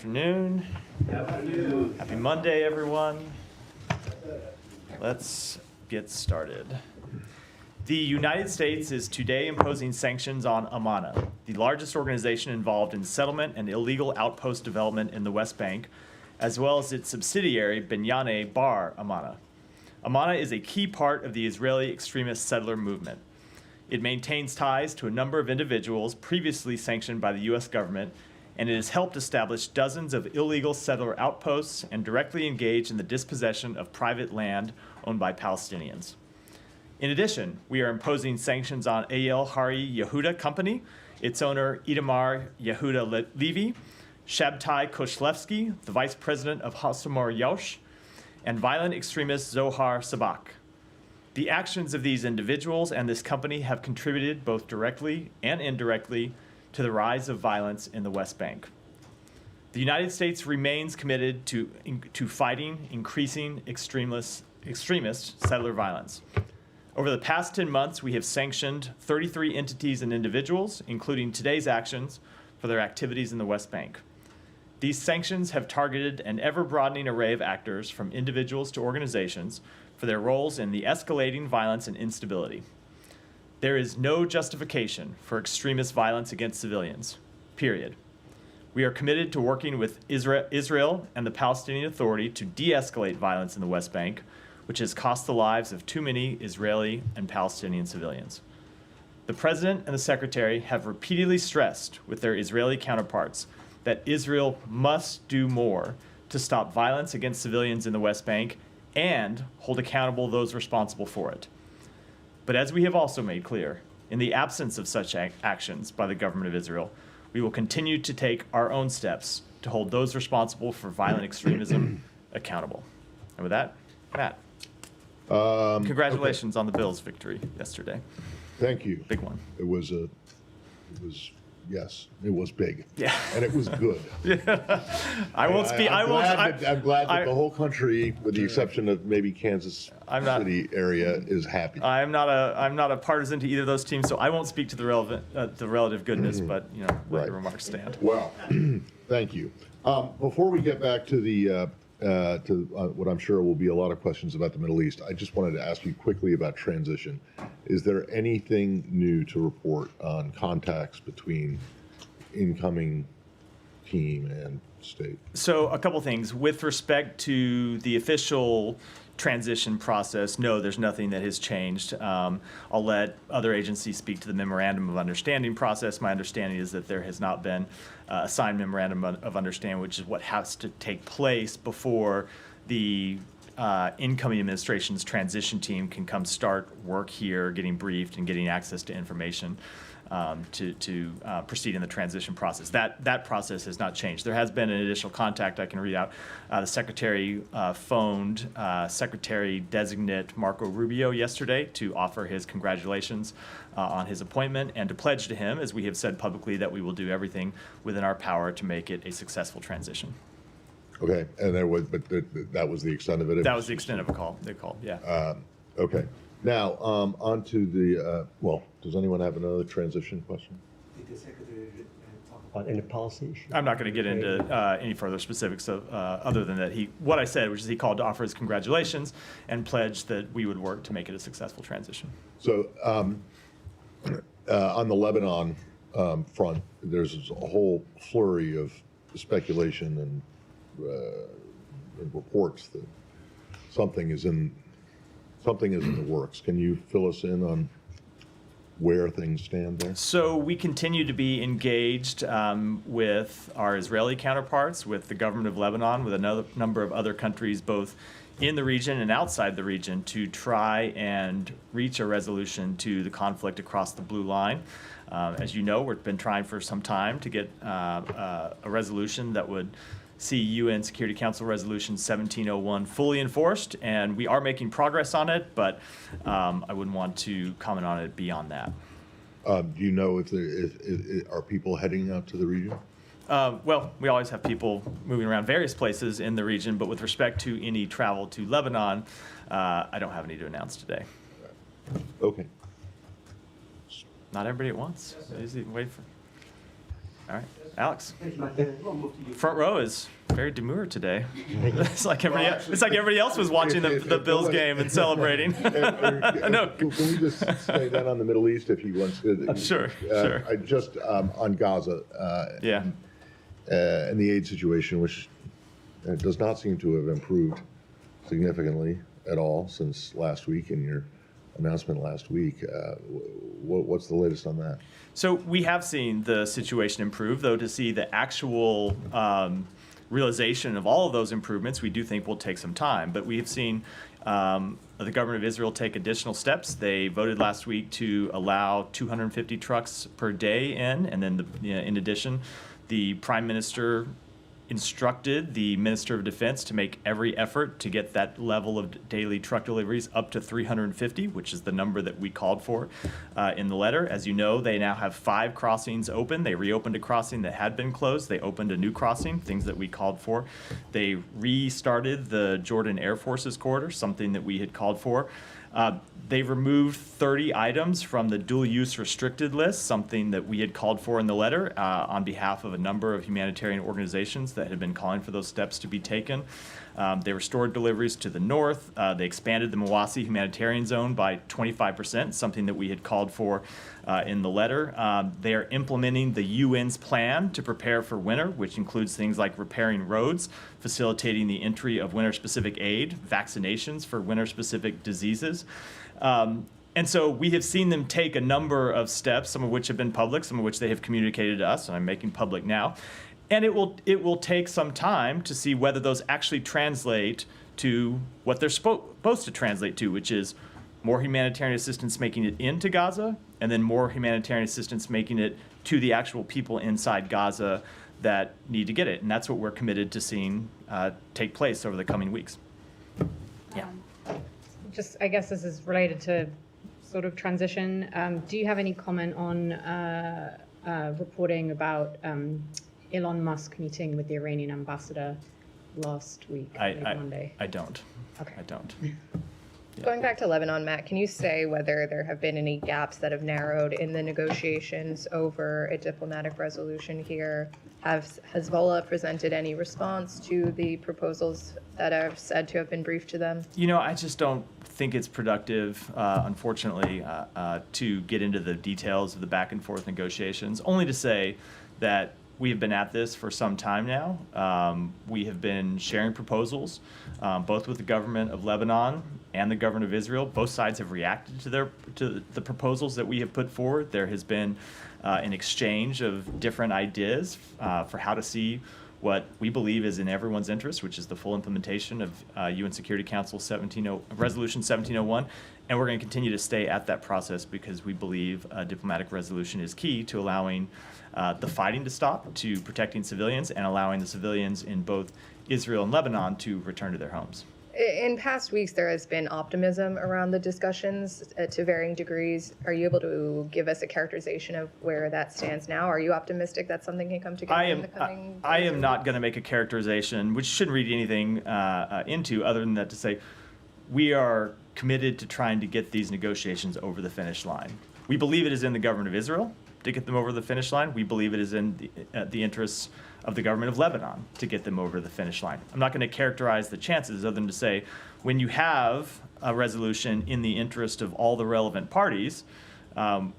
Afternoon. Happy Monday, everyone. Let's get started. The United States is today imposing sanctions on Amana, the largest organization involved in settlement and illegal outpost development in the West Bank, as well as its subsidiary Binyane Bar Amana. Amana is a key part of the Israeli extremist settler movement. It maintains ties to a number of individuals previously sanctioned by the U.S. government, and it has helped establish dozens of illegal settler outposts and directly engaged in the dispossession of private land owned by Palestinians. In addition, we are imposing sanctions on Eyal Hari Yehuda Company, its owner Itamar Yehuda Levy, Shabtai Koshlevsky, the vice president of Hasamor Yosh, and violent extremist Zohar Sabak. The actions of these individuals and this company have contributed both directly and indirectly to the rise of violence in the West Bank. The United States remains committed to fighting increasing extremist settler violence. Over the past 10 months, we have sanctioned 33 entities and individuals, including today's actions, for their activities in the West Bank. These sanctions have targeted an ever-broadening array of actors, from individuals to organizations, for their roles in the escalating violence and instability. There is no justification for extremist violence against civilians, period. We are committed to working with Israel and the Palestinian Authority to de-escalate violence in the West Bank, which has cost the lives of too many Israeli and Palestinian civilians. The President and the Secretary have repeatedly stressed with their Israeli counterparts that Israel must do more to stop violence against civilians in the West Bank and hold accountable those responsible for it. But as we have also made clear, in the absence of such actions by the government of Israel, we will continue to take our own steps to hold those responsible for violent extremism accountable. And with that, Matt, congratulations on the Bills' victory yesterday. Thank you. Big one. Yes, it was big. Yeah. And it was good. I'm glad that the whole country, with the exception of maybe Kansas City area, is happy. I'm not a partisan to either of those teams, so I won't speak to the relative goodness, but let your remarks stand. Well, thank you. Before we get back to the what I'm sure will be a lot of questions about the Middle East, I just wanted to ask you quickly about transition. Is there anything new to report on contacts between incoming team and state? So a couple things. With respect to the official transition process, no, there's nothing that has changed. I'll let other agencies speak to the memorandum of understanding process. My understanding is that there has not been a signed memorandum of understanding, which is what has to take place before the incoming administration's transition team can come start work here, getting briefed and getting access to information to proceed in the transition process. That process has not changed. There has been an additional contact I can read out. The Secretary phoned Secretary-designate Marco Rubio yesterday to offer his congratulations on his appointment and to pledge to him, as we have said publicly, that we will do everything within our power to make it a successful transition. Okay, and that was the extent of it? That was the extent of the call, yeah. Okay. Now, on to the, does anyone have another transition question? Did the Secretary talk about any policy issue? I'm not going to get into any further specifics other than that what I said, which is he called to offer his congratulations and pledged that we would work to make it a successful transition. So on the Lebanon front, there's a whole flurry of speculation and reports that something is in the works. Can you fill us in on where things stand there? So we continue to be engaged with our Israeli counterparts, with the government of Lebanon, with a number of other countries, both in the region and outside the region, to try and reach a resolution to the conflict across the Blue Line. As you know, we've been trying for some time to get a resolution that would see UN Security Council Resolution 1701 fully enforced, and we are making progress on it, but I wouldn't want to comment on it beyond that. Do you know if are people heading out to the region? Well, we always have people moving around various places in the region, but with respect to any travel to Lebanon, I don't have any to announce today. Okay. Not everybody at once. Wait for. All right, Alex. Thank you, Matt. Front row is very demure today. It's like everybody else was watching the Bills game and celebrating. No. Can we just stay then on the Middle East if he wants to? Sure. I just on Gaza. Yeah. And the aid situation, which does not seem to have improved significantly at all since last week in your announcement last week. What's the latest on that? So we have seen the situation improve, though to see the actual realization of all of those improvements, we do think will take some time. But we have seen the government of Israel take additional steps. They voted last week to allow 250 trucks per day in, and then in addition, the Prime Minister instructed the Minister of Defense to make every effort to get that level of daily truck deliveries up to 350, which is the number that we called for in the letter. As you know, they now have 5 crossings open. They reopened a crossing that had been closed. They opened a new crossing, things that we called for. They restarted the Jordan Air Force's corridor, something that we had called for. They removed 30 items from the dual-use restricted list, something that we had called for in the letter on behalf of a number of humanitarian organizations that had been calling for those steps to be taken. They restored deliveries to the north. They expanded the Mawasi humanitarian zone by 25%, something that we had called for in the letter. They are implementing the UN's plan to prepare for winter, which includes things like repairing roads, facilitating the entry of winter-specific aid, vaccinations for winter-specific diseases. And so we have seen them take a number of steps, some of which have been public, some of which they have communicated to us, and I'm making public now. And it will take some time to see whether those actually translate to what they're supposed to translate to, which is more humanitarian assistance making it into Gaza, and then more humanitarian assistance making it to the actual people inside Gaza that need to get it. And that's what we're committed to seeing take place over the coming weeks. Yeah. Just, I guess this is related to sort of transition. Do you have any comment on reporting about Elon Musk meeting with the Iranian ambassador last week, Monday? I don't. Okay. I don't. Going back to Lebanon, Matt, can you say whether there have been any gaps that have narrowed in the negotiations over a diplomatic resolution here? Has Hezbollah presented any response to the proposals that are said to have been briefed to them? You know, I just don't think it's productive, unfortunately, to get into the details of the back and forth negotiations, only to say that we have been at this for some time now. We have been sharing proposals, both with the government of Lebanon and the government of Israel. Both sides have reacted to the proposals that we have put forward. There has been an exchange of different ideas for how to see what we believe is in everyone's interest, which is the full implementation of UN Security Council Resolution 1701. And we're going to continue to stay at that process because we believe a diplomatic resolution is key to allowing the fighting to stop, to protecting civilians, and allowing the civilians in both Israel and Lebanon to return to their homes. In past weeks, there has been optimism around the discussions to varying degrees. Are you able to give us a characterization of where that stands now? Are you optimistic that something can come together in the coming days? I am not going to make a characterization, which shouldn't read anything into other than that to say we are committed to trying to get these negotiations over the finish line. We believe it is in the government of Israel to get them over the finish line. We believe it is in the interests of the government of Lebanon to get them over the finish line. I'm not going to characterize the chances other than to say when you have a resolution in the interest of all the relevant parties,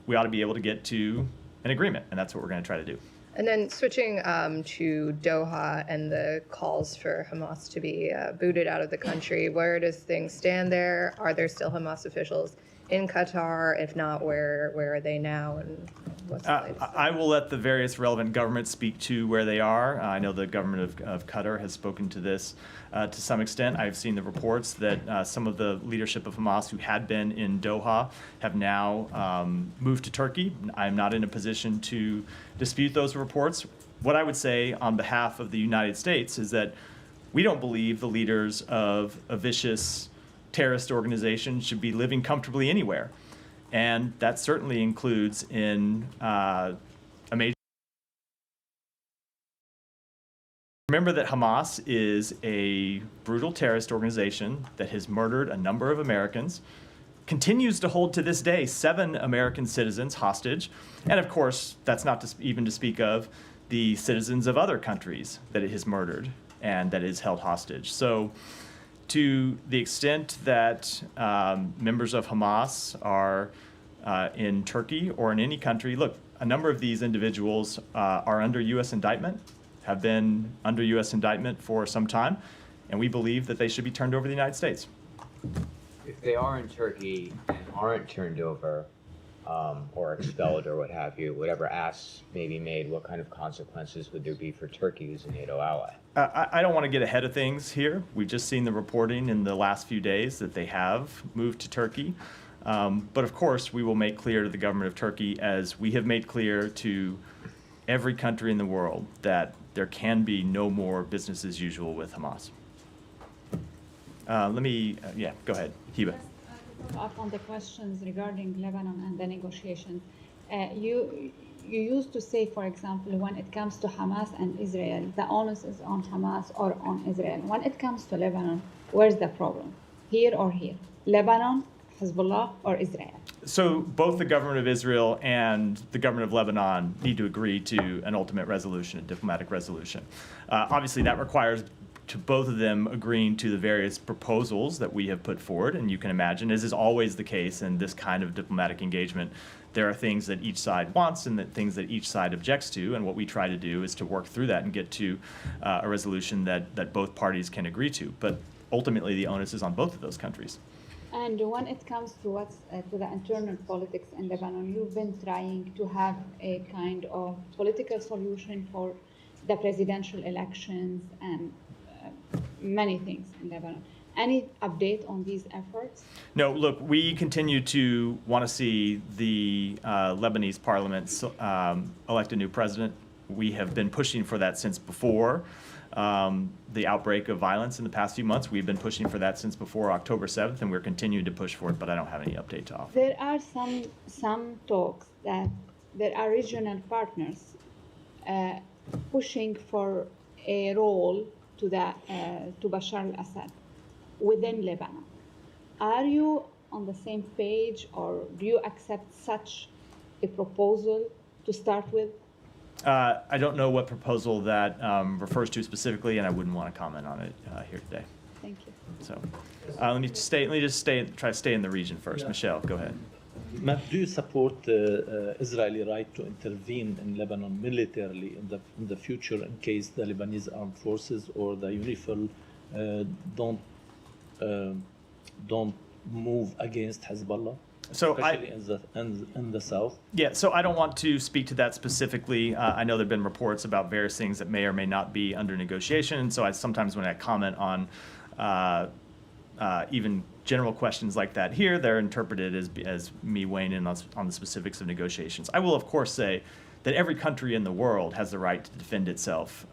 we ought to be able to get to an agreement, and that's what we're going to try to do. And then switching to Doha and the calls for Hamas to be booted out of the country, where does things stand there? Are there still Hamas officials in Qatar? If not, where are they now? And what's the latest? I will let the various relevant governments speak to where they are. I know the government of Qatar has spoken to this to some extent. I've seen the reports that some of the leadership of Hamas who had been in Doha have now moved to Turkey. I'm not in a position to dispute those reports. What I would say on behalf of the United States is that we don't believe the leaders of a vicious terrorist organization should be living comfortably anywhere. And that certainly includes in a major... Remember that Hamas is a brutal terrorist organization that has murdered a number of Americans, continues to hold to this day 7 American citizens hostage, and of course, that's not even to speak of the citizens of other countries that it has murdered and that it has held hostage. So to the extent that members of Hamas are in Turkey or in any country, look, a number of these individuals are under U.S. indictment, have been under U.S. indictment for some time, and we believe that they should be turned over to the United States. If they are in Turkey and aren't turned over or expelled or what have you, whatever asks may be made, what kind of consequences would there be for Turkey, who's a NATO ally? I don't want to get ahead of things here. We've just seen the reporting in the last few days that they have moved to Turkey. But of course, we will make clear to the government of Turkey, as we have made clear to every country in the world, that there can be no more business as usual with Hamas. Go ahead, Hiba. Just to follow up on the questions regarding Lebanon and the negotiations. You used to say, for example, when it comes to Hamas and Israel, the onus is on Hamas or on Israel. When it comes to Lebanon, where's the problem? Here or here? Lebanon, Hezbollah, or Israel? So both the government of Israel and the government of Lebanon need to agree to an ultimate resolution, a diplomatic resolution. Obviously, that requires to both of them agreeing to the various proposals that we have put forward. And you can imagine, as is always the case in this kind of diplomatic engagement, there are things that each side wants and things that each side objects to. And what we try to do is to work through that and get to a resolution that both parties can agree to. But ultimately, the onus is on both of those countries. And when it comes to to the internal politics in Lebanon, you've been trying to have a kind of political solution for the presidential elections and many things in Lebanon. Any update on these efforts? No, look, we continue to want to see the Lebanese parliament elect a new president. We have been pushing for that since before the outbreak of violence in the past few months. We've been pushing for that since before October 7th, and we're continuing to push for it, but I don't have any update to offer. There are some talks that there are regional partners pushing for a role to Bashar al-Assad within Lebanon. Are you on the same page, or do you accept such a proposal to start with? I don't know what proposal that refers to specifically, and I wouldn't want to comment on it here today. Thank you. So let me just try to stay in the region first. Michelle, go ahead. Matt, do you support the Israeli right to intervene in Lebanon militarily in the future in case the Lebanese armed forces or the UNIFIL don't move against Hezbollah, So especially in the south? Yeah, so I don't want to speak to that specifically. I know there have been reports about various things that may or may not be under negotiation. So sometimes when I comment on even general questions like that here, they're interpreted as me weighing in on the specifics of negotiations. I will, of course, say that every country in the world has the right to defend itself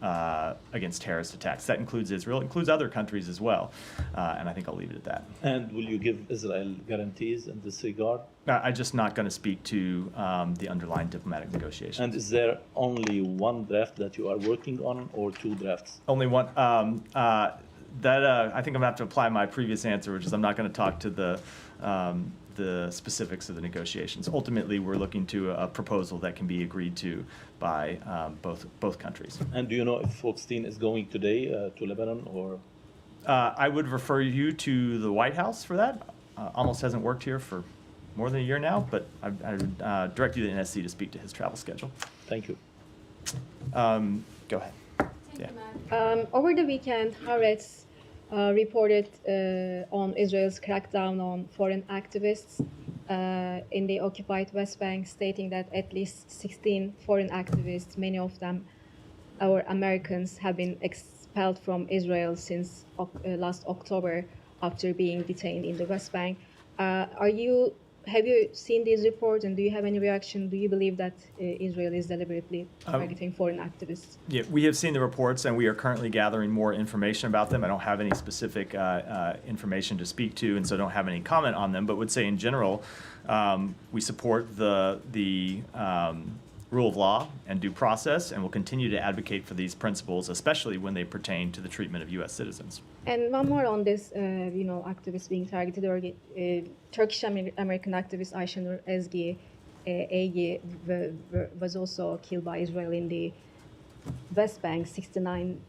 against terrorist attacks. That includes Israel, includes other countries as well. And I think I'll leave it at that. And will you give Israel guarantees in this regard? I'm just not going to speak to the underlying diplomatic negotiations. And is there only one draft that you are working on, or two drafts? Only one. I think I'm going to have to apply my previous answer, which is I'm not going to talk to the specifics of the negotiations. Ultimately, we're looking to a proposal that can be agreed to by both countries. And do you know if Foxteen is going today to Lebanon, or? I would refer you to the White House for that. Almost hasn't worked here for more than a year now, but I would direct you to the NSC to speak to his travel schedule. Thank you. Go ahead. Yeah. Over the weekend, Haaretz reported on Israel's crackdown on foreign activists in the occupied West Bank, stating that at least 16 foreign activists, many of them our Americans, have been expelled from Israel since last October after being detained in the West Bank. Have you seen these reports, and do you have any reaction? Do you believe that Israel is deliberately targeting foreign activists? Yeah, we have seen the reports, and we are currently gathering more information about them. I don't have any specific information to speak to, and so don't have any comment on them, but would say in general, we support the rule of law and due process, and will continue to advocate for these principles, especially when they pertain to the treatment of U.S. citizens. And one more on this, activists being targeted. Turkish-American activist Ayşenur Ezgi was also killed by Israel in the West Bank 69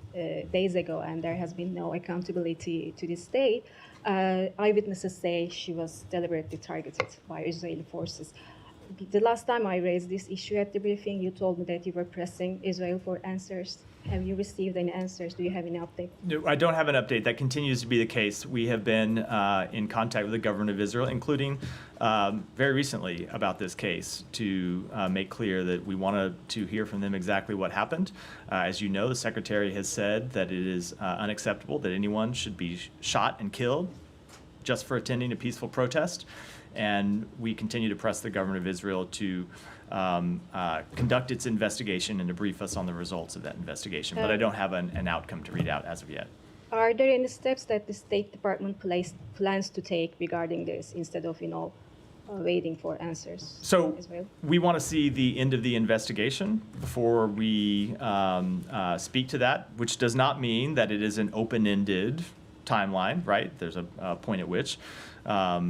days ago, and there has been no accountability to this day. Eyewitnesses say she was deliberately targeted by Israeli forces. The last time I raised this issue at the briefing, you told me that you were pressing Israel for answers. Have you received any answers? Do you have any update? No, I don't have an update. That continues to be the case. We have been in contact with the government of Israel, including very recently about this case, to make clear that we wanted to hear from them exactly what happened. As you know, the Secretary has said that it is unacceptable that anyone should be shot and killed just for attending a peaceful protest. And we continue to press the government of Israel to conduct its investigation and to brief us on the results of that investigation. But I don't have an outcome to read out as of yet. Are there any steps that the State Department plans to take regarding this instead of, waiting for answers So from Israel? we want to see the end of the investigation before we speak to that, which does not mean that it is an open-ended timeline, right? There's a point at which. Are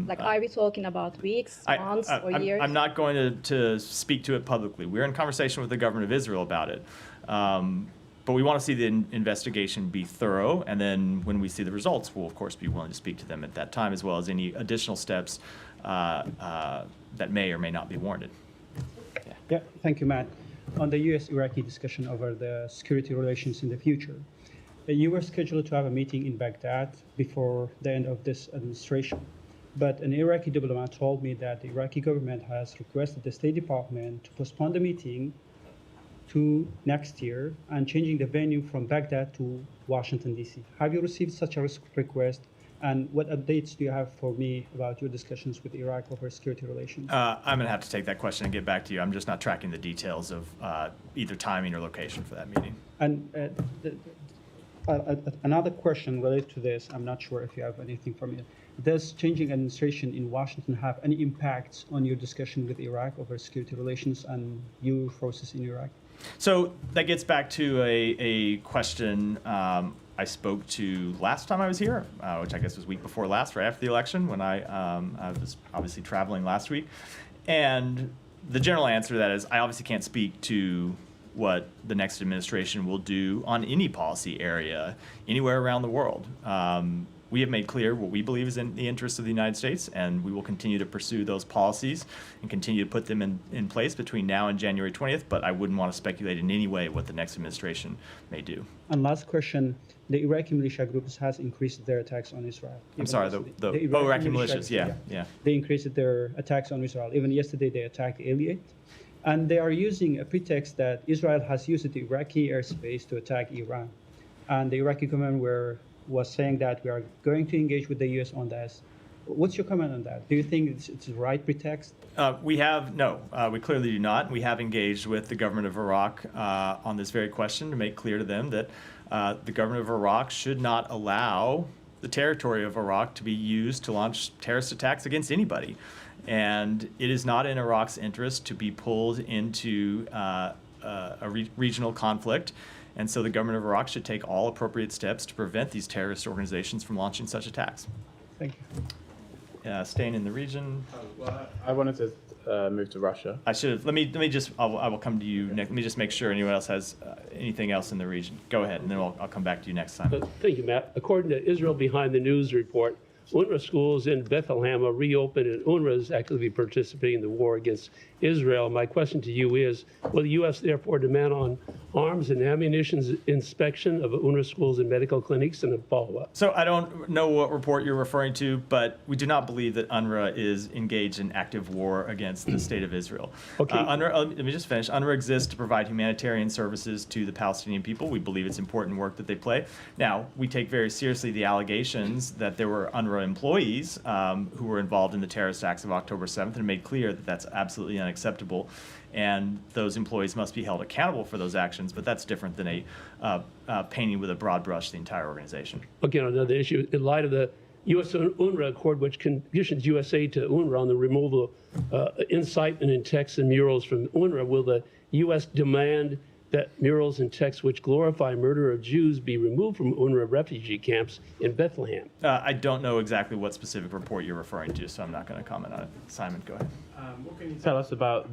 we talking about weeks, months, or years? I'm not going to speak to it publicly. We're in conversation with the government of Israel about it. But we want to see the investigation be thorough, and then when we see the results, we'll of course be willing to speak to them at that time, as well as any additional steps that may or may not be warranted. Yeah, thank you, Matt. On the U.S.-Iraqi discussion over the security relations in the future, you were scheduled to have a meeting in Baghdad before the end of this administration. But an Iraqi diplomat told me that the Iraqi government has requested the State Department to postpone the meeting to next year and changing the venue from Baghdad to Washington, D.C. Have you received such a request? And what updates do you have for me about your discussions with Iraq over security relations? I'm going to have to take that question and get back to you. I'm just not tracking the details of either timing or location for that meeting. And another question related to this, I'm not sure if you have anything for me. Does changing administration in Washington have any impacts on your discussion with Iraq over security relations and your forces in Iraq? So that gets back to a question I spoke to last time I was here, which I guess was week before last, right after the election, when I was obviously traveling last week. And the general answer to that is I obviously can't speak to what the next administration will do on any policy area anywhere around the world. We have made clear what we believe is in the interest of the United States, and we will continue to pursue those policies and continue to put them in place between now and January 20th, but I wouldn't want to speculate in any way what the next administration may do. And last question, the Iraqi militia groups has increased their attacks on Israel. I'm sorry, the Iraqi militias, yeah. They increased their attacks on Israel. Even yesterday they attacked Elliot. And they are using a pretext that Israel has used the Iraqi airspace to attack Iran. And the Iraqi government was saying that we are going to engage with the U.S. on this. What's your comment on that? Do you think it's the right pretext? We clearly do not. We have engaged with the government of Iraq on this very question to make clear to them that the government of Iraq should not allow the territory of Iraq to be used to launch terrorist attacks against anybody. And it is not in Iraq's interest to be pulled into a regional conflict. And so the government of Iraq should take all appropriate steps to prevent these terrorist organizations from launching such attacks. Thank you. Staying in the region. I wanted to move to Russia. I should have. I will come to you next. Let me just make sure anyone else has anything else in the region. Go ahead, and then I'll come back to you next time. Thank you, Matt. According to Israel Behind the News report, UNRWA schools in Bethlehem are reopened, and UNRWA is actively participating in the war against Israel. My question to you is, will the U.S. therefore demand on arms and ammunition inspection of UNRWA schools and medical clinics and a follow-up? So I don't know what report you're referring to, but we do not believe that UNRWA is engaged in active war against the state of Israel. Okay. UNRWA, let me just finish. UNRWA exists to provide humanitarian services to the Palestinian people. We believe it's important work that they play. Now, we take very seriously the allegations that there were UNRWA employees who were involved in the terrorist acts of October 7th and made clear that that's absolutely unacceptable. And those employees must be held accountable for those actions, but that's different than painting with a broad brush the entire organization. Again, another issue, in light of the U.S.-UNRWA Accord, which conditions U.S. aid to UNRWA on the removal of incitement in texts and murals from UNRWA, will the U.S. demand that murals and texts which glorify murder of Jews be removed from UNRWA refugee camps in Bethlehem. I don't know exactly what specific report you're referring to, so I'm not going to comment on it. Simon, go ahead. What can you tell us about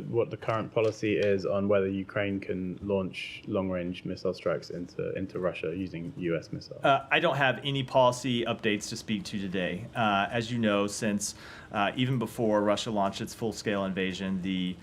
what the current policy is on whether Ukraine can launch long-range missile strikes into Russia using U.S. missiles? I don't have any policy updates to speak to today. As you know, since even before Russia launched its full-scale invasion, the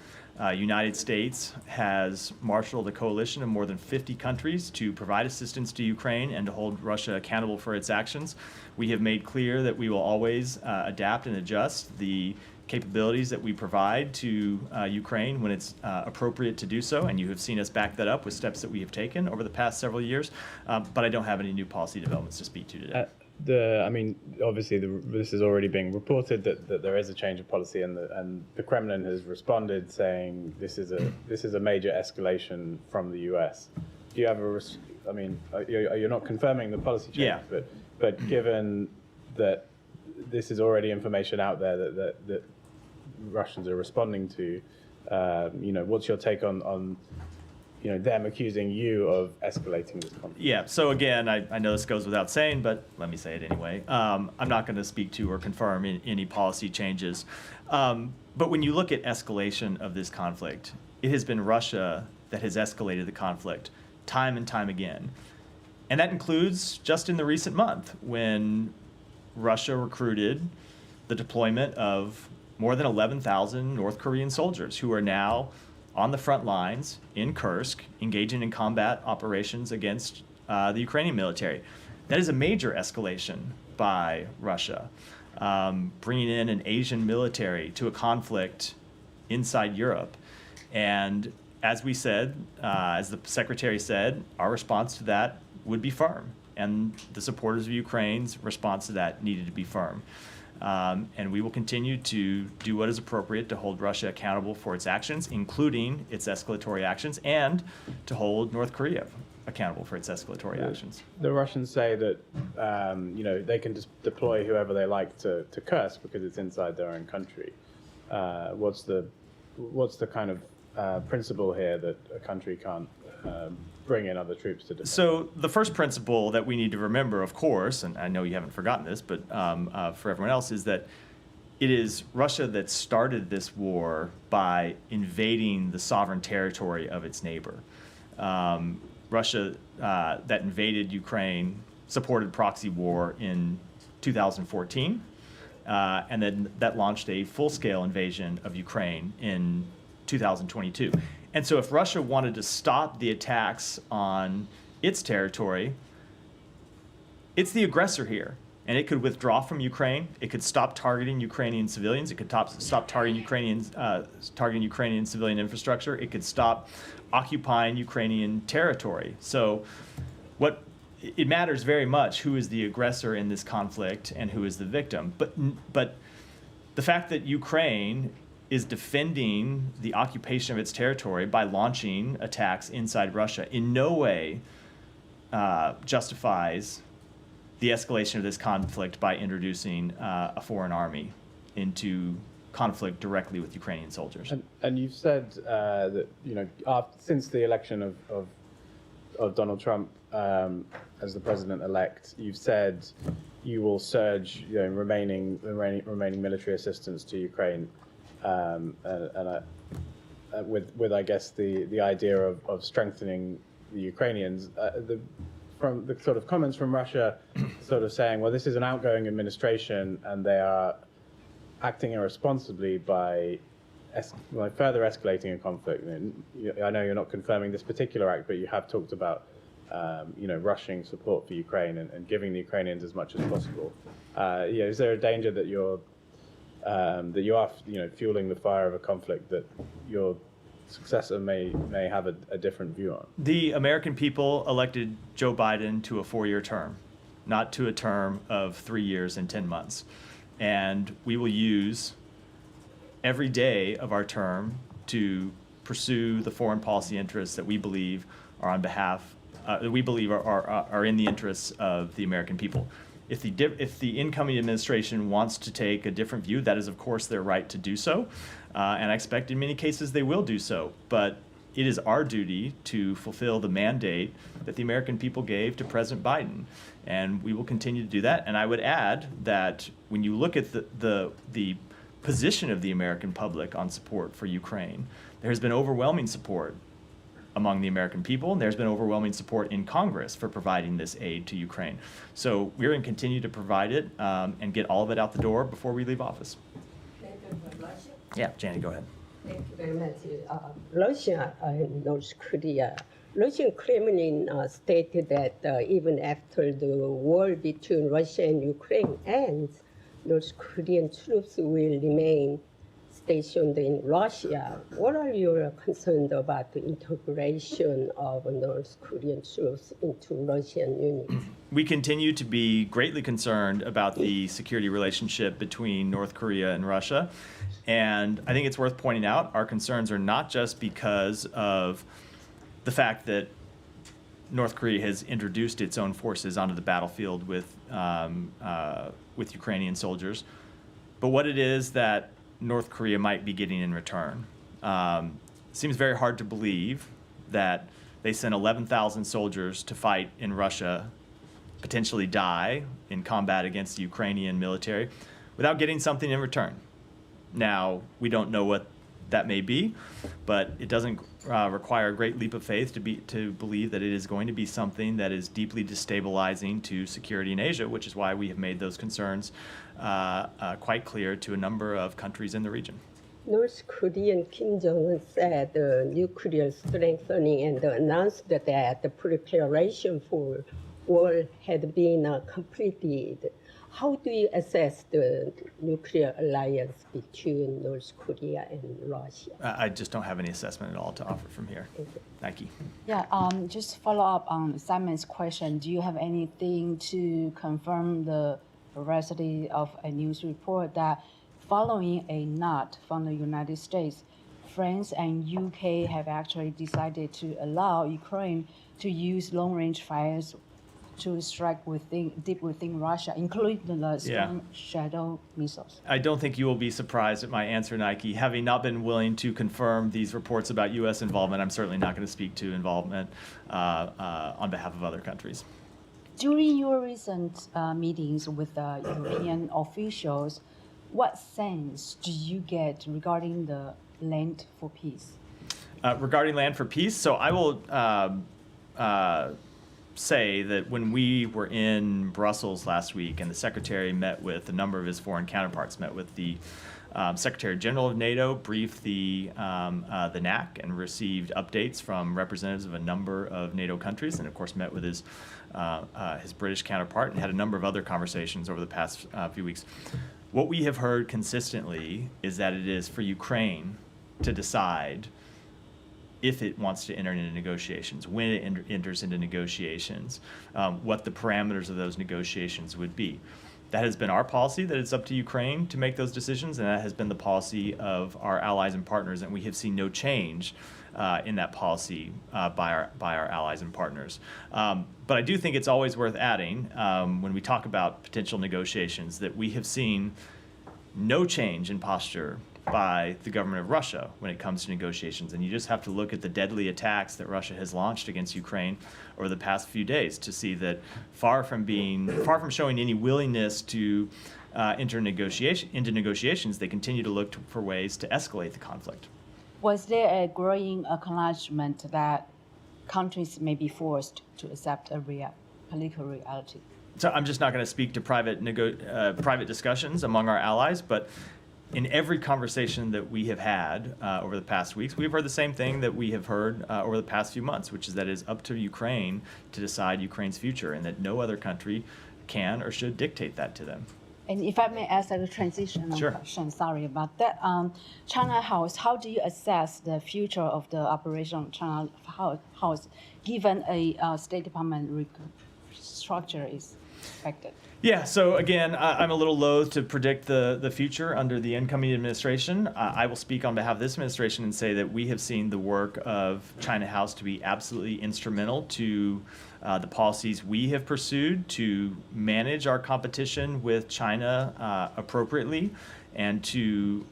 United States has marshaled a coalition of more than 50 countries to provide assistance to Ukraine and to hold Russia accountable for its actions. We have made clear that we will always adapt and adjust the capabilities that we provide to Ukraine when it's appropriate to do so, and you have seen us back that up with steps that we have taken over the past several years, but I don't have any new policy developments to speak to today. Obviously, this is already being reported that there is a change of policy, and the Kremlin has responded saying this is a major escalation from the U.S. Do you have you're not confirming the policy change, Yeah. but given that this is already information out there that Russians are responding to, what's your take on them accusing you of escalating this conflict? Yeah, so again, I know this goes without saying, but let me say it anyway. I'm not going to speak to or confirm any policy changes. But when you look at escalation of this conflict, it has been Russia that has escalated the conflict time and time again. And that includes just in the recent month when Russia recruited the deployment of more than 11,000 North Korean soldiers who are now on the front lines in Kursk, engaging in combat operations against the Ukrainian military. That is a major escalation by Russia, bringing in an Asian military to a conflict inside Europe. And as we said, as the secretary said, our response to that would be firm. And the supporters of Ukraine's response to that needed to be firm. And we will continue to do what is appropriate to hold Russia accountable for its actions, including its escalatory actions, and to hold North Korea accountable for its escalatory actions. The Russians say that they can just deploy whoever they like to Kursk because it's inside their own country. What's the kind of principle here that a country can't bring in other troops to defend? So the first principle that we need to remember, of course, and I know you haven't forgotten this, but for everyone else, is that it is Russia that started this war by invading the sovereign territory of its neighbor. Russia that invaded Ukraine supported proxy war in 2014, and then that launched a full-scale invasion of Ukraine in 2022. And so if Russia wanted to stop the attacks on its territory, it's the aggressor here. And it could withdraw from Ukraine. It could stop targeting Ukrainian civilians. It could stop targeting Ukrainian civilian infrastructure. It could stop occupying Ukrainian territory. So it matters very much who is the aggressor in this conflict and who is the victim. But the fact that Ukraine is defending the occupation of its territory by launching attacks inside Russia in no way justifies the escalation of this conflict by introducing a foreign army into conflict directly with Ukrainian soldiers. And you've said that since the election of Donald Trump as the president-elect, you've said you will surge remaining military assistance to Ukraine. With I guess the idea of strengthening the Ukrainians, from the sort of comments from Russia, sort of saying, well, this is an outgoing administration and they are acting irresponsibly by further escalating a conflict. I know you're not confirming this particular act, but you have talked about rushing support for Ukraine and giving the Ukrainians as much as possible. Is there a danger that you are fueling the fire of a conflict that your successor may have a different view on? The American people elected Joe Biden to a 4-year term, not to a term of 3 years and 10 months. And we will use every day of our term to pursue the foreign policy interests that we believe are on behalf, that we believe are in the interests of the American people. If the incoming administration wants to take a different view, that is, of course, their right to do so. And I expect in many cases they will do so. But it is our duty to fulfill the mandate that the American people gave to President Biden. And we will continue to do that. And I would add that when you look at the position of the American public on support for Ukraine, there has been overwhelming support among the American people, and there's been overwhelming support in Congress for providing this aid to Ukraine. So we're going to continue to provide it and get all of it out the door before we leave office. Yeah, Janet, go ahead. Thank you very much. Russia and North Korea. Russian Kremlin stated that even after the war between Russia and Ukraine ends, North Korean troops will remain stationed in Russia. What are your concerns about the integration of North Korean troops into Russian units? We continue to be greatly concerned about the security relationship between North Korea and Russia. And I think it's worth pointing out our concerns are not just because of the fact that North Korea has introduced its own forces onto the battlefield with Ukrainian soldiers, but what it is that North Korea might be getting in return. Seems very hard to believe that they sent 11,000 soldiers to fight in Russia, potentially die in combat against the Ukrainian military, without getting something in return. Now, we don't know what that may be, but it doesn't require a great leap of faith to believe that it is going to be something that is deeply destabilizing to security in Asia, which is why we have made those concerns quite clear to a number of countries in the region. North Korean Kim Jong-un said nuclear strengthening and announced that the preparation for war had been completed. How do you assess the nuclear alliance between North Korea and Russia? I just don't have any assessment at all to offer from here. Nike. Yeah, just follow up on Simon's question. Do you have anything to confirm the veracity of a news report that following a nod from the United States, France and UK have actually decided to allow Ukraine to use long-range fires to strike deep within Russia, including the Storm Shadow missiles? I don't think you will be surprised at my answer, Nike. Having not been willing to confirm these reports about U.S. involvement, I'm certainly not going to speak to involvement on behalf of other countries. During your recent meetings with European officials, what sense do you get regarding the land for peace? Regarding land for peace, so I will say that when we were in Brussels last week and the Secretary met with a number of his foreign counterparts, met with the Secretary General of NATO, briefed the NAC and received updates from representatives of a number of NATO countries, and of course met with his British counterpart and had a number of other conversations over the past few weeks. What we have heard consistently is that it is for Ukraine to decide if it wants to enter into negotiations, when it enters into negotiations, what the parameters of those negotiations would be. That has been our policy, that it's up to Ukraine to make those decisions, and that has been the policy of our allies and partners, and we have seen no change in that policy by our allies and partners. But I do think it's always worth adding, when we talk about potential negotiations, that we have seen no change in posture by the government of Russia when it comes to negotiations. And you just have to look at the deadly attacks that Russia has launched against Ukraine over the past few days to see that far from showing any willingness to enter into negotiations, they continue to look for ways to escalate the conflict. Was there a growing acknowledgement that countries may be forced to accept a political reality? So I'm just not going to speak to private discussions among our allies, but in every conversation that we have had over the past weeks, we've heard the same thing that we have heard over the past few months, which is that it is up to Ukraine to decide Ukraine's future and that no other country can or should dictate that to them. And if I may ask a transitional question, sorry about that. China House, how do you assess the future of the Operation China House given a State Department structure is expected? Yeah, so again, I'm a little loath to predict the future under the incoming administration. I will speak on behalf of this administration and say that we have seen the work of China House to be absolutely instrumental to the policies we have pursued to manage our competition with China appropriately and to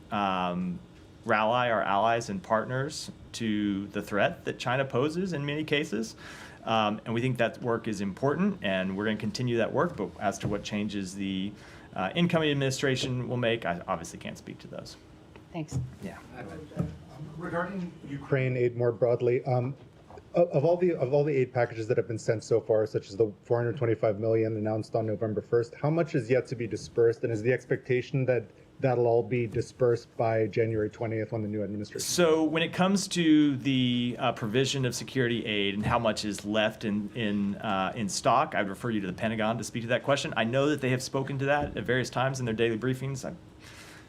rally our allies and partners to the threat that China poses in many cases. And we think that work is important, and we're going to continue that work. But as to what changes the incoming administration will make, I obviously can't speak to those. Thanks. Yeah. Regarding Ukraine aid more broadly, of all the aid packages that have been sent so far, such as the 425 million announced on November 1st, how much is yet to be dispersed, and is the expectation that that'll all be dispersed by January 20th when the new administration? So when it comes to the provision of security aid and how much is left in stock, I'd refer you to the Pentagon to speak to that question. I know that they have spoken to that at various times in their daily briefings. I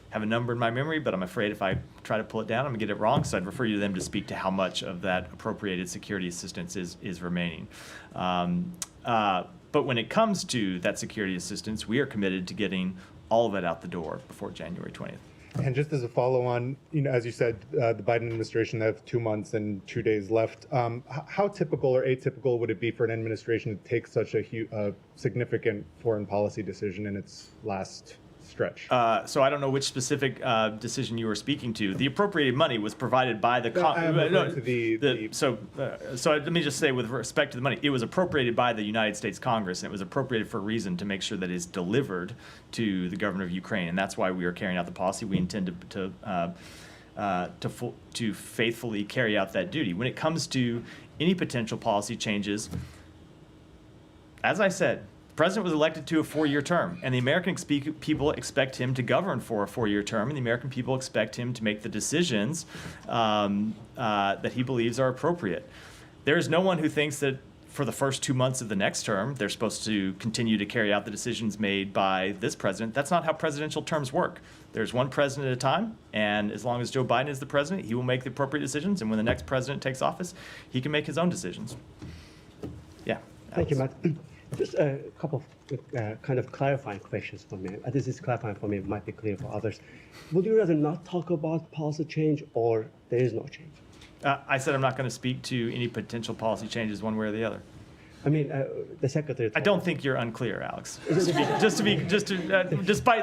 have a number in my memory, but I'm afraid if I try to pull it down, I'm gonna get it wrong. So I'd refer you to them to speak to how much of that appropriated security assistance is remaining. But when it comes to that security assistance, we are committed to getting all of it out the door before January 20th. And just as a follow-on, as you said, the Biden administration have 2 months and 2 days left. How typical or atypical would it be for an administration to take such a significant foreign policy decision in its last stretch? So I don't know which specific decision you were speaking to. The appropriated money was provided by the So let me just say, with respect to the money, it was appropriated by the United States Congress, and it was appropriated for a reason, to make sure that it's delivered to the government of Ukraine, and that's why we are carrying out the policy. We intend to faithfully carry out that duty. When it comes to any potential policy changes, as I said, the president was elected to a 4-year term, and the American people expect him to govern for a 4-year term, and the American people expect him to make the decisions that he believes are appropriate. There is no one who thinks that for the first 2 months of the next term, they're supposed to continue to carry out the decisions made by this president. That's not how presidential terms work. There's one president at a time, and as long as Joe Biden is the president, he will make the appropriate decisions, and when the next president takes office, he can make his own decisions. Yeah. Thank you, Matt. Just a couple of kind of clarifying questions for me. This is clarifying for me, it might be clear for others. Would you rather not talk about policy change, or there is no change? I said I'm not going to speak to any potential policy changes one way or the other. I mean, the secretary. I don't think you're unclear, Alex. Despite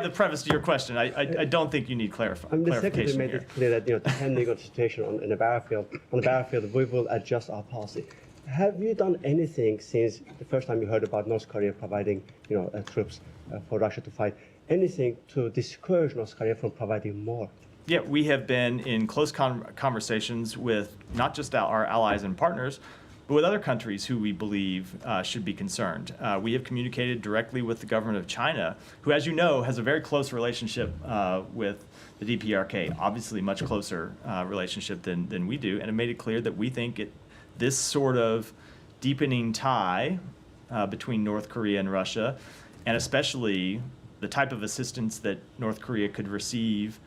the preface to your question, I don't think you need clarification. The secretary made here. it clear that depending on the situation on the battlefield, we will adjust our policy. Have you done anything since the first time you heard about North Korea providing, troops for Russia to fight? Anything to discourage North Korea from providing more? Yeah, we have been in close conversations with not just our allies and partners, but with other countries who we believe should be concerned. We have communicated directly with the government of China, who, as you know, has a very close relationship with the DPRK, obviously much closer relationship than we do, and have made it clear that we think this sort of deepening tie between North Korea and Russia, and especially the type of assistance that North Korea could receive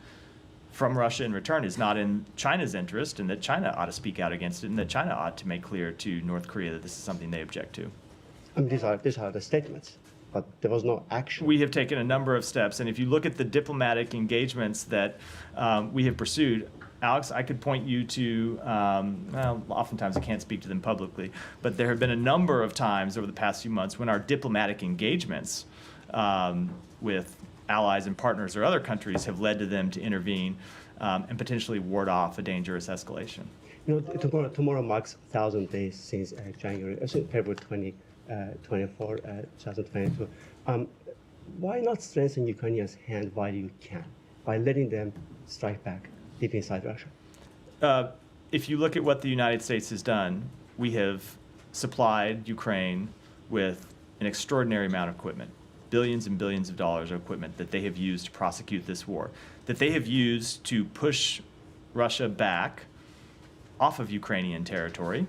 from Russia in return, is not in China's interest, and that China ought to speak out against it, and that China ought to make clear to North Korea that this is something they object to. I mean, these are the statements, but there was no action. We have taken a number of steps, and if you look at the diplomatic engagements that we have pursued, Alex, I could point you to, oftentimes I can't speak to them publicly, but there have been a number of times over the past few months when our diplomatic engagements with allies and partners or other countries have led to them to intervene and potentially ward off a dangerous escalation. Tomorrow marks 1,000 days since February 24, 2022. Why not strengthen Ukrainians' hand while you can, by letting them strike back deep inside Russia? If you look at what the United States has done, we have supplied Ukraine with an extraordinary amount of equipment, billions and billions of dollars of equipment that they have used to prosecute this war, that they have used to push Russia back off of Ukrainian territory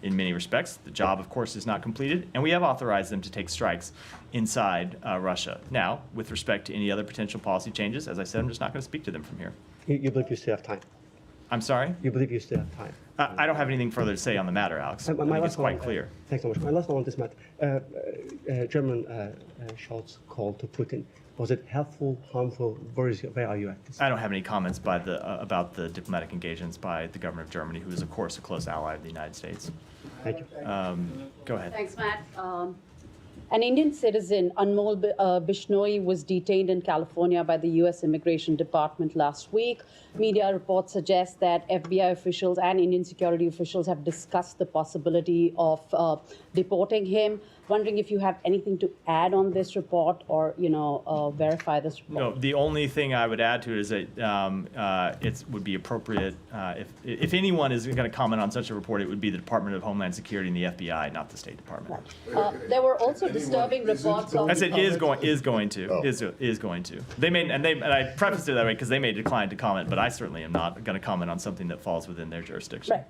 in many respects. The job, of course, is not completed, and we have authorized them to take strikes inside Russia. Now, with respect to any other potential policy changes, as I said, I'm just not going to speak to them from here. You believe you still have time? I'm sorry? You believe you still have time? I don't have anything further to say on the matter, Alex. I think it's quite clear. Thanks so much. My last one on this matter. German Scholz called to Putin. Was it helpful, harmful? Where are you at this? I don't have any comments about the diplomatic engagements by the government of Germany, who is, of course, a close ally of the United States. Thank you. Go ahead. Thanks, Matt. An Indian citizen, Anmol Bishnoi, was detained in California by the U.S. Immigration Department last week. Media reports suggest that FBI officials and Indian security officials have discussed the possibility of deporting him. Wondering if you have anything to add on this report or, verify this report. No, the only thing I would add to it is that it would be appropriate if anyone is going to comment on such a report, it would be the Department of Homeland Security and the FBI, not the State Department. There were also disturbing reports of. I said is going to. They may and I prefaced it that way because they may decline to comment, but I certainly am not going to comment on something that falls within their jurisdiction. Right.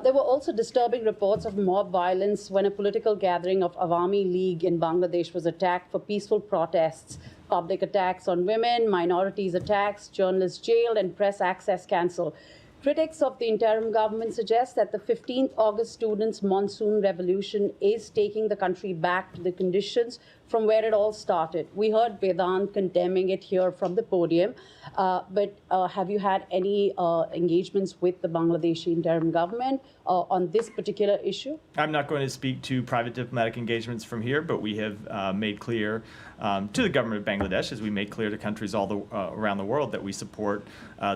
There were also disturbing reports of mob violence when a political gathering of Awami League in Bangladesh was attacked for peaceful protests. Public attacks on women, minorities attacks, journalists jailed, and press access cancelled. Critics of the interim government suggest that the 15th August students' monsoon revolution is taking the country back to the conditions from where it all started. We heard Vedant condemning it here from the podium, but have you had any engagements with the Bangladeshi interim government on this particular issue? I'm not going to speak to private diplomatic engagements from here, but we have made clear to the government of Bangladesh, as we make clear to countries all around the world, that we support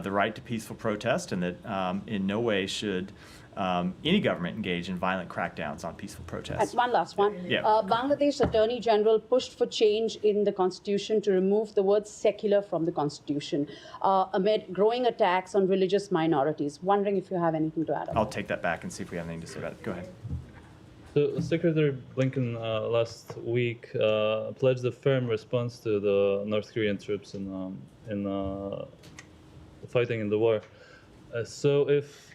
the right to peaceful protest and that in no way should any government engage in violent crackdowns on peaceful protests. And one last one. Yeah. Bangladesh Attorney General pushed for change in the constitution to remove the word secular from the constitution amid growing attacks on religious minorities. Wondering if you have anything to add on. I'll take that back and see if we have anything to say about it. Go ahead. So Secretary Blinken last week pledged a firm response to the North Korean troops in fighting in the war. So if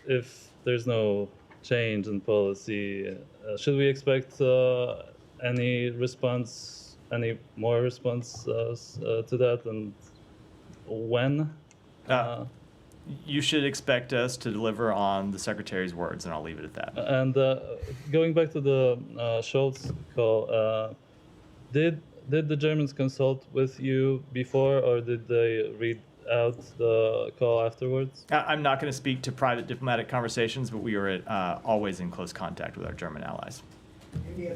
there's no change in policy, should we expect any more response to that, and when? You should expect us to deliver on the Secretary's words, and I'll leave it at that. And going back to the Scholz call, did the Germans consult with you before, or did they read out the call afterwards? I'm not going to speak to private diplomatic conversations, but we are always in close contact with our German allies. Yeah,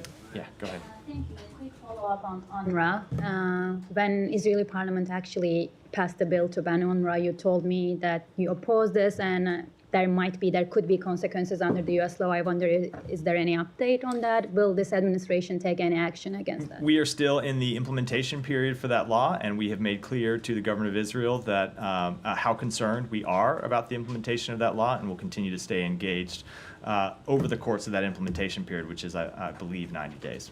go ahead. Thank you. A quick follow-up on UNRWA. When Israeli parliament actually passed the bill to ban UNRWA, you told me that you oppose this and there could be consequences under the U.S. law. I wonder, is there any update on that? Will this administration take any action against that? We are still in the implementation period for that law, and we have made clear to the government of Israel that how concerned we are about the implementation of that law, and will continue to stay engaged over the course of that implementation period, which is, I believe, 90 days.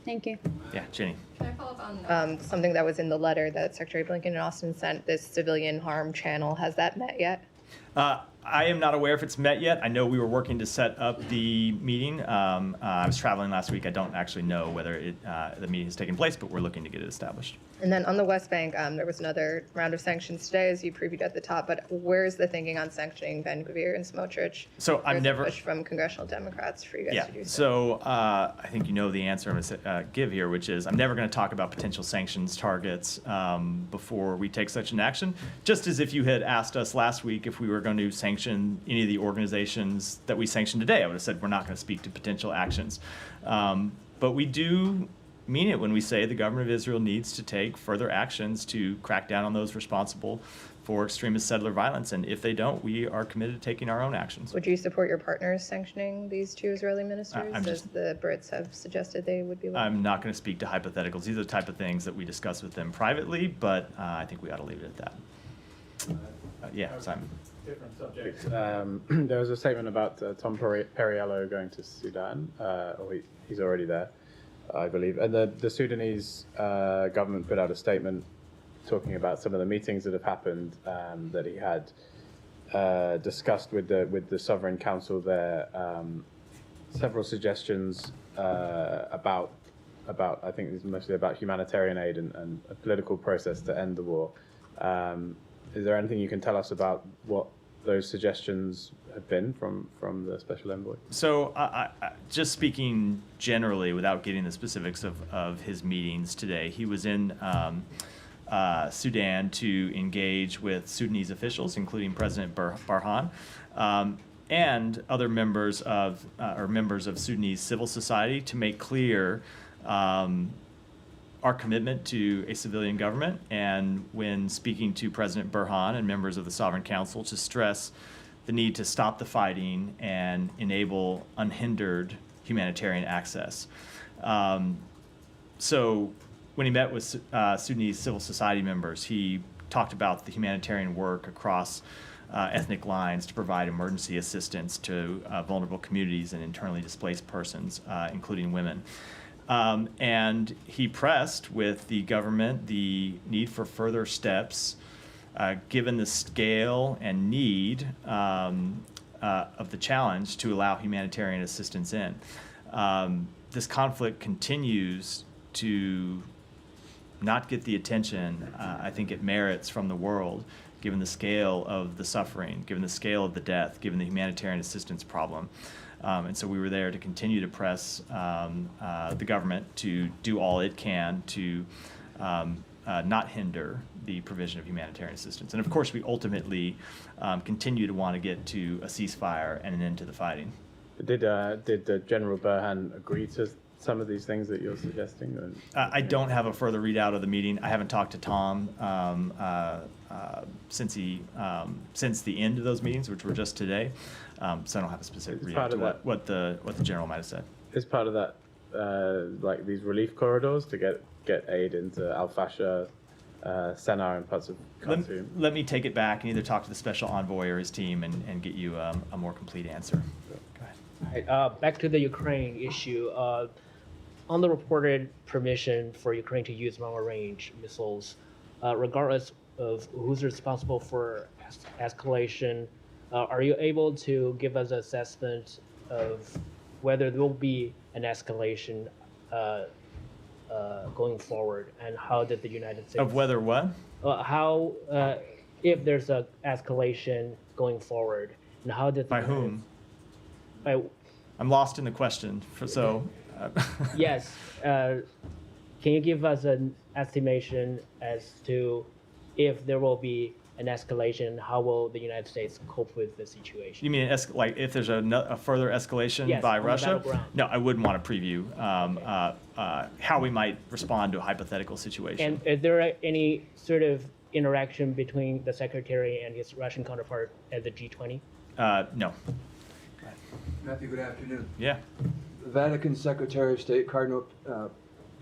Thank you. Yeah, Jenny. Can I follow up on something that was in the letter that Secretary Blinken and Austin sent, this civilian harm channel? Has that met yet? I am not aware if it's met yet. I know we were working to set up the meeting. I was traveling last week. I don't actually know whether the meeting has taken place, but we're looking to get it established. And then on the West Bank, there was another round of sanctions today, as you previewed at the top. But where's the thinking on sanctioning Ben Gvir and Smotrich? So I'm never push from congressional Democrats for you guys to do so. So I think you know the answer I'm going to give here, which is I'm never going to talk about potential sanctions targets before we take such an action. Just as if you had asked us last week if we were going to sanction any of the organizations that we sanctioned today, I would have said we're not going to speak to potential actions. But we do mean it when we say the government of Israel needs to take further actions to crack down on those responsible for extremist settler violence. And if they don't, we are committed to taking our own actions. Would you support your partners sanctioning these two Israeli ministers, as the Brits have suggested they would be willing? I'm not going to speak to hypotheticals. These are the type of things that we discuss with them privately, but I think we ought to leave it at that. Yeah, Simon. Different subject. There was a statement about Tom Perriello going to Sudan, or he's already there, I believe. And the Sudanese government put out a statement talking about some of the meetings that have happened that he had discussed with the Sovereign Council there. Several suggestions about I think it's mostly about humanitarian aid and a political process to end the war. Is there anything you can tell us about what those suggestions have been from the special envoy? So just speaking generally, without getting the specifics of his meetings today, he was in Sudan to engage with Sudanese officials, including President Barhan, and other members of Sudanese civil society, to make clear our commitment to a civilian government, and when speaking to President Burhan and members of the Sovereign Council, to stress the need to stop the fighting and enable unhindered humanitarian access. So when he met with Sudanese civil society members, he talked about the humanitarian work across ethnic lines to provide emergency assistance to vulnerable communities and internally displaced persons, including women. And he pressed with the government the need for further steps, given the scale and need of the challenge, to allow humanitarian assistance in. This conflict continues to not get the attention I think it merits from the world, given the scale of the suffering, given the scale of the death, given the humanitarian assistance problem. And so we were there to continue to press the government to do all it can to not hinder the provision of humanitarian assistance. And of course, we ultimately continue to want to get to a ceasefire and an end to the fighting. Did General Burhan agree to some of these things that you're suggesting? Or? I don't have a further readout of the meeting. I haven't talked to Tom since the end of those meetings, which were just today. So I don't have a specific readout to what the general might have said. Is part of that like these relief corridors to get aid into Al-Fasher, Sennar, and parts of Khartoum? Let me take it back and either talk to the special envoy or his team and get you a more complete answer. Go ahead. All right, back to the Ukraine issue. On the reported permission for Ukraine to use long-range missiles, regardless of who's responsible for escalation, are you able to give us an assessment of whether there will be an escalation going forward, and how did the United States... Of whether what? How, if there's an escalation going forward, and how did... By whom? By... I'm lost in the question, so... Yes. Can you give us an estimation as to if there will be an escalation, how will the United States cope with the situation? You mean like if there's a further escalation by Russia? No, I wouldn't want to preview how we might respond to a hypothetical situation. And is there any sort of interaction between the Secretary and his Russian counterpart at the G20? No. Matthew, good afternoon. Yeah. The Vatican Secretary of State Cardinal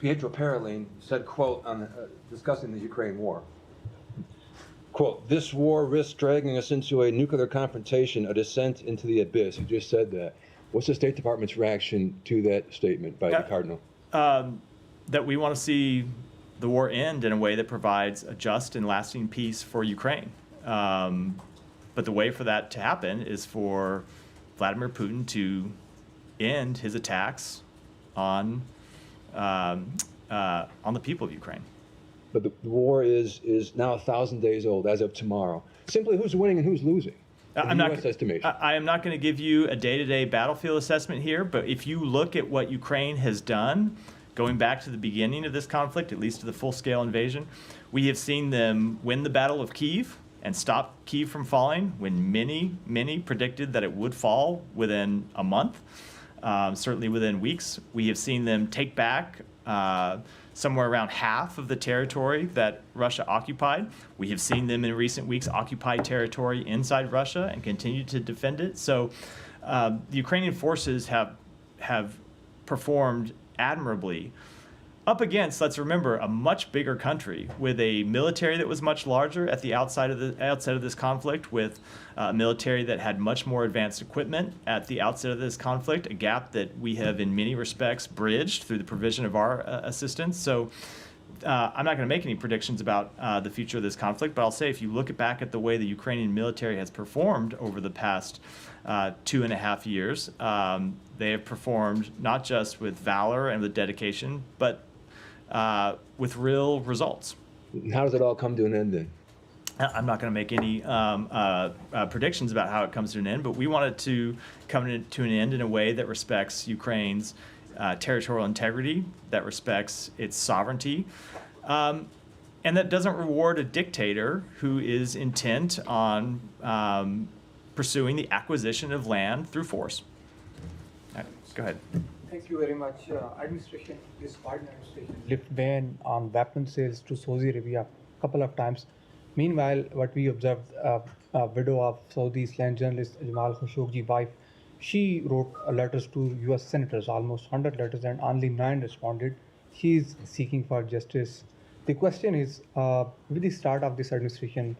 Pietro Parolin said, quote, on discussing the Ukraine war, quote, "This war risks dragging us into a nuclear confrontation, a descent into the abyss." He just said that. What's the State Department's reaction to that statement by the Cardinal? That we want to see the war end in a way that provides a just and lasting peace for Ukraine. But the way for that to happen is for Vladimir Putin to end his attacks on the people of Ukraine. But the war is now 1,000 days old as of tomorrow. Simply, who's winning and who's losing? I am not going to give you a day-to-day battlefield assessment here, but if you look at what Ukraine has done, going back to the beginning of this conflict, at least to the full-scale invasion, we have seen them win the Battle of Kyiv and stop Kyiv from falling when many predicted that it would fall within a month, certainly within weeks. We have seen them take back somewhere around half of the territory that Russia occupied. We have seen them in recent weeks occupy territory inside Russia and continue to defend it. So the Ukrainian forces have performed admirably up against, let's remember, a much bigger country with a military that was much larger at the outset of this conflict, with a military that had much more advanced equipment at the outset of this conflict, a gap that we have in many respects bridged through the provision of our assistance. So I'm not going to make any predictions about the future of this conflict, but I'll say if you look back at the way the Ukrainian military has performed over the past 2.5 years, they have performed not just with valor and with dedication, but with real results. How does it all come to an end then? I'm not going to make any predictions about how it comes to an end, but we want it to come to an end in a way that respects Ukraine's territorial integrity, that respects its sovereignty, and that doesn't reward a dictator who is intent on pursuing the acquisition of land through force. Go ahead. Thank you very much. This Biden administration lift ban on weapon sales to Saudi Arabia a couple of times. Meanwhile, what we observed, a widow of Saudi slant journalist Jamal Khashoggi's wife, she wrote letters to U.S. senators, almost 100 letters, and only 9 responded. She is seeking for justice. The question is, with the start of this administration,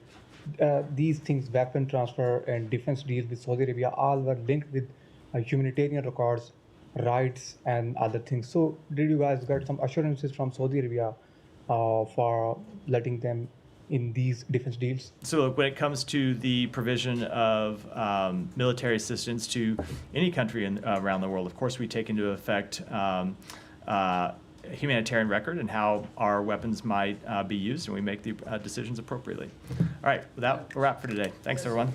these things, weapon transfer and defense deals with Saudi Arabia, all were linked with humanitarian records, rights, and other things. So, did you guys get some assurances from Saudi Arabia for letting them in these defense deals? So look, when it comes to the provision of military assistance to any country around the world, of course, we take into effect humanitarian record and how our weapons might be used, and we make the decisions appropriately. All right, with that, we're wrap for today. Thanks, everyone.